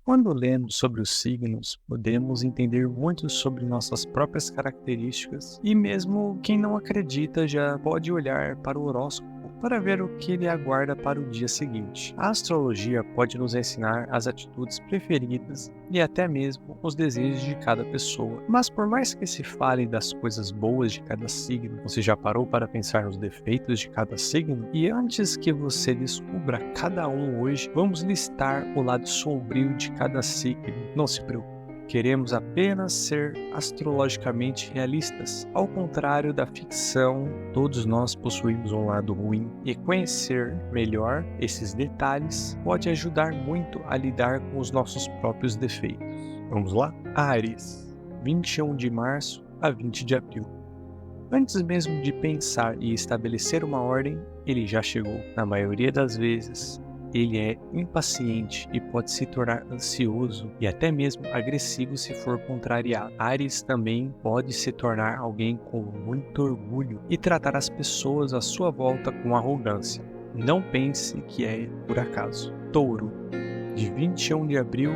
Quando lemos sobre os signos, podemos entender muito sobre nossas próprias características e mesmo quem não acredita já pode olhar para o horóscopo para ver o que ele aguarda para o dia seguinte. A astrologia pode nos ensinar as atitudes preferidas e até mesmo os desejos de cada pessoa. Mas por mais que se fale das coisas boas de cada signo, você já parou para pensar nos defeitos de cada signo? E antes que você descubra cada um hoje, vamos listar o lado sombrio de cada signo. Não se preocupe. Queremos apenas ser astrologicamente realistas. Ao contrário da ficção, todos nós possuímos um lado ruim e conhecer melhor esses detalhes pode ajudar muito a lidar com os nossos próprios defeitos. Vamos lá? Áries, 21 de março a 20 de abril. Antes mesmo de pensar e estabelecer uma ordem, ele já chegou. Na maioria das vezes, ele é impaciente e pode se tornar ansioso e até mesmo agressivo se for contrariado. Áries também pode se tornar alguém com muito orgulho e tratar as pessoas à sua volta com arrogância. Não pense que é por acaso. Touro, de 21 de abril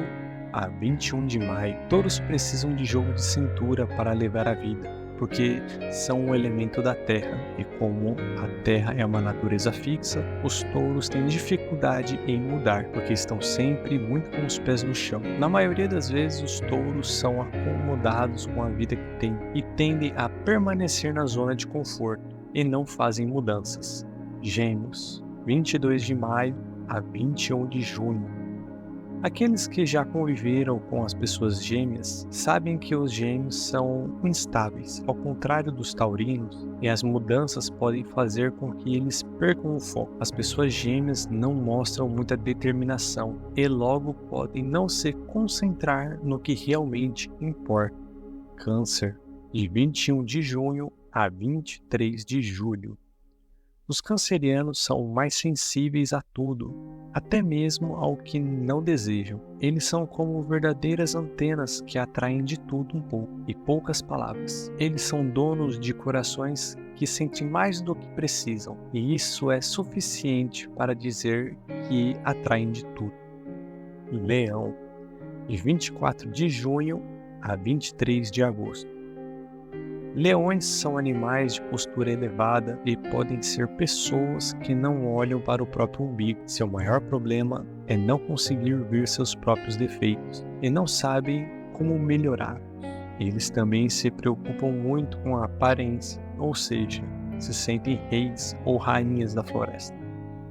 a 21 de maio. Touros precisam de jogo de cintura para levar a vida, porque são um elemento da terra, e como a terra é uma natureza fixa, os touros têm dificuldade em mudar, porque estão sempre muito com os pés no chão. Na maioria das vezes, os touros são acomodados com a vida que têm e tendem a permanecer na zona de conforto e não fazem mudanças. Gêmeos, 22 de maio a 21 de junho. Aqueles que já conviveram com as pessoas gêmeas sabem que os gêmeos são instáveis, ao contrário dos taurinos, e as mudanças podem fazer com que eles percam o foco. As pessoas gêmeas não mostram muita determinação e logo podem não se concentrar no que realmente importa. Câncer, de 21 de junho a 23 de julho. Os cancerianos são mais sensíveis a tudo, até mesmo ao que não desejam. Eles são como verdadeiras antenas que atraem de tudo um pouco e poucas palavras. Eles são donos de corações que sentem mais do que precisam, e isso é suficiente para dizer que atraem de tudo. Leão, de 24 de junho a 23 de agosto. Leões são animais de postura elevada e podem ser pessoas que não olham para o próprio umbigo. Seu maior problema é não conseguir ver seus próprios defeitos e não sabem como melhorar. Eles também se preocupam muito com a aparência, ou seja, se sentem reis ou rainhas da floresta.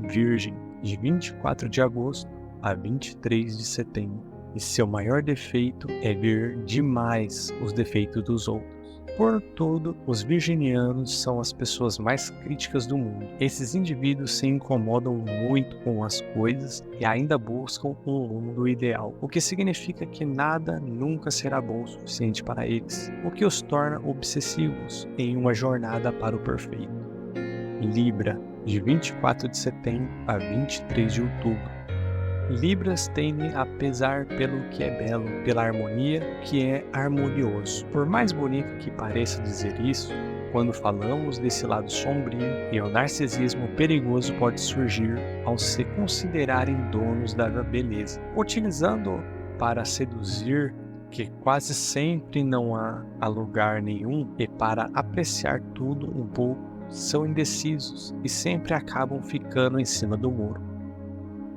Virgem, de 24 de agosto a 23 de setembro. E seu maior defeito é ver demais os defeitos dos outros. Portanto, os virginianos são as pessoas mais críticas do mundo. Esses indivíduos se incomodam muito com as coisas e ainda buscam um mundo ideal, o que significa que nada nunca será bom o suficiente para eles, o que os torna obsessivos em uma jornada para o perfeito. Libra, de 24 de setembro a 23 de outubro. Libras tendem a pesar pelo que é belo, pela harmonia que é harmonioso. Por mais bonito que pareça dizer isso, quando falamos desse lado sombrio, e o narcisismo perigoso pode surgir ao se considerarem donos da beleza, utilizando para seduzir, que quase sempre não há lugar nenhum, e para apreciar tudo um pouco, são indecisos e sempre acabam ficando em cima do muro.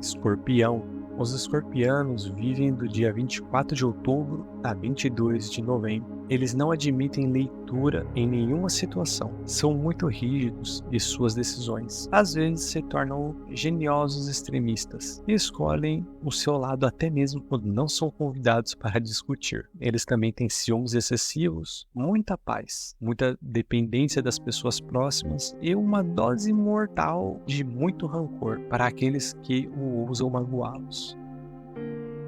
Escorpião. Os escorpianos vivem do dia 24 de outubro a 22 de novembro. Eles não admitem leitura em nenhuma situação. São muito rígidos em suas decisões. Às vezes se tornam geniosos extremistas e escolhem o seu lado até mesmo quando não são convidados para discutir. Eles também têm ciúmes excessivos, muita paz, muita dependência das pessoas próximas e uma dose mortal de muito rancor para aqueles que o ousam magoá-los.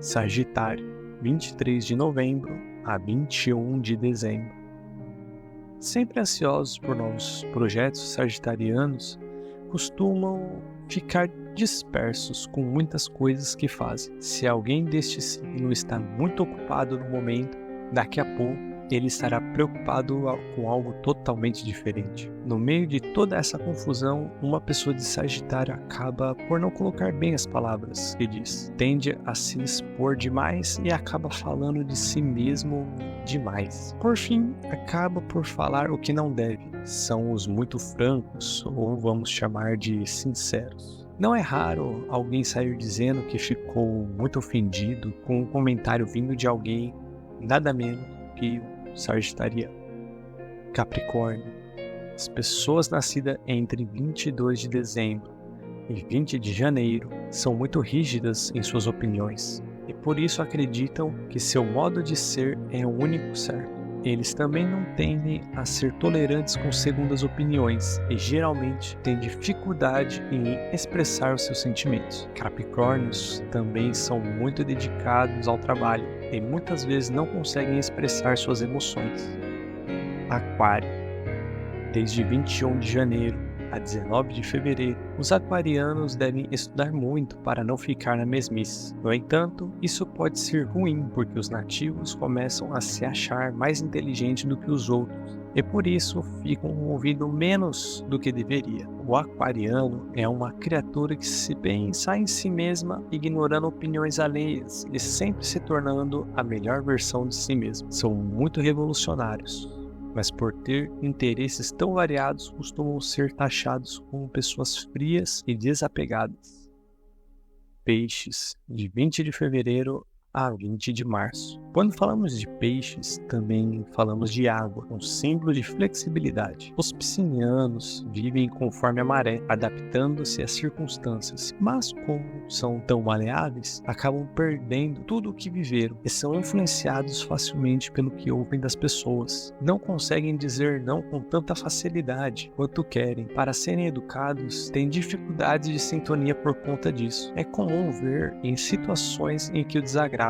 Sagitário, 23 de novembro a 21 de dezembro. Sempre ansiosos por novos projetos, sagitarianos costumam ficar dispersos com muitas coisas que fazem. Se alguém deste signo está muito ocupado no momento, daqui a pouco ele estará preocupado com algo totalmente diferente. No meio de toda essa confusão, uma pessoa de Sagitário acaba por não colocar bem as palavras que diz. Tende a se expor demais e acaba falando de si mesmo demais. Por fim, acaba por falar o que não deve. São os muito francos, ou vamos chamar de sinceros. Não é raro alguém sair dizendo que ficou muito ofendido com um comentário vindo de alguém nada menos que o Sagitariano. Capricórnio. As pessoas nascidas entre 22 de dezembro e 20 de janeiro são muito rígidas em suas opiniões e por isso acreditam que seu modo de ser é o único certo. Eles também não tendem a ser tolerantes com segundas opiniões e geralmente têm dificuldade em expressar os seus sentimentos. Capricórnios também são muito dedicados ao trabalho e muitas vezes não conseguem expressar suas emoções. Aquário. Desde 21 de janeiro a 19 de fevereiro, os aquarianos devem estudar muito para não ficar na mesmice. No entanto, isso pode ser ruim porque os nativos começam a se achar mais inteligentes do que os outros e por isso ficam ouvindo menos do que deveria. O aquariano é uma criatura que se pensa em si mesma, ignorando opiniões alheias e sempre se tornando a melhor versão de si mesmo. São muito revolucionários, mas por ter interesses tão variados, costumam ser taxados como pessoas frias e desapegadas. Peixes, de 20 de fevereiro a 20 de março. Quando falamos de peixes, também falamos de água, um símbolo de flexibilidade. Os piscianos vivem conforme a maré, adaptando-se às circunstâncias, mas como são tão maleáveis, acabam perdendo tudo o que viveram e são influenciados facilmente pelo que ouvem das pessoas. Não conseguem dizer não com tanta facilidade quanto querem. Para serem educados, têm dificuldades de sintonia por conta disso. É comum ver em situações em que o desagrada.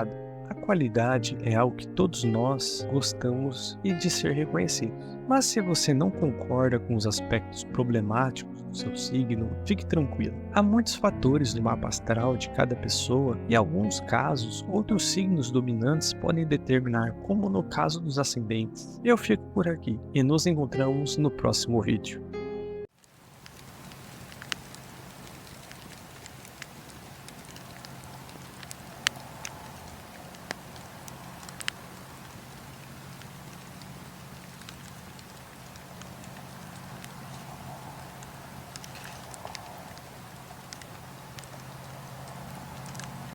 A qualidade é algo que todos nós gostamos e de ser reconhecidos. Mas se você não concorda com os aspectos problemáticos do seu signo, fique tranquilo. Há muitos fatores do mapa astral de cada pessoa e, em alguns casos, outros signos dominantes podem determinar, como no caso dos ascendentes. Eu fico por aqui e nos encontramos no próximo vídeo.